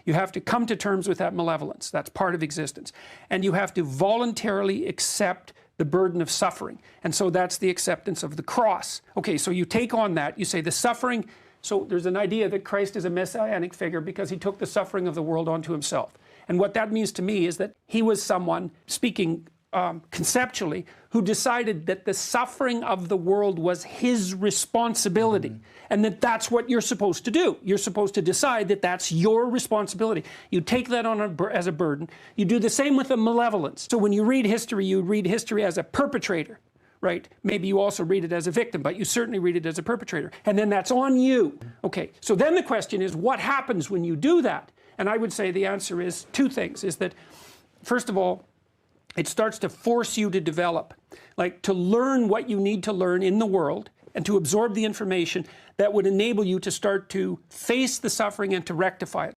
You have to come to terms with that malevolence. That's part of existence. And you have to voluntarily accept the burden of suffering. And so that's the acceptance of the cross. Okay, so you take on that, you say the suffering, so there's an idea that Christ is a messianic figure because he took the suffering of the world onto himself. And what that means to me is that he was someone, speaking conceptually, who decided that the suffering of the world was his responsibility, and that that's what you're supposed to do. You're supposed to decide that that's your responsibility. You take that on as a burden. You do the same with the malevolence. So when you read history as a perpetrator, right? Maybe you also read it as a victim, but you certainly read it as a perpetrator. And then that's on you. Okay, so then the question is, what happens when you do that? And I would say the answer is two things, is that, first of all, it starts to force you to develop, like to learn what you need to learn in the world and to absorb the information that would enable you to start to face the suffering and to rectify it.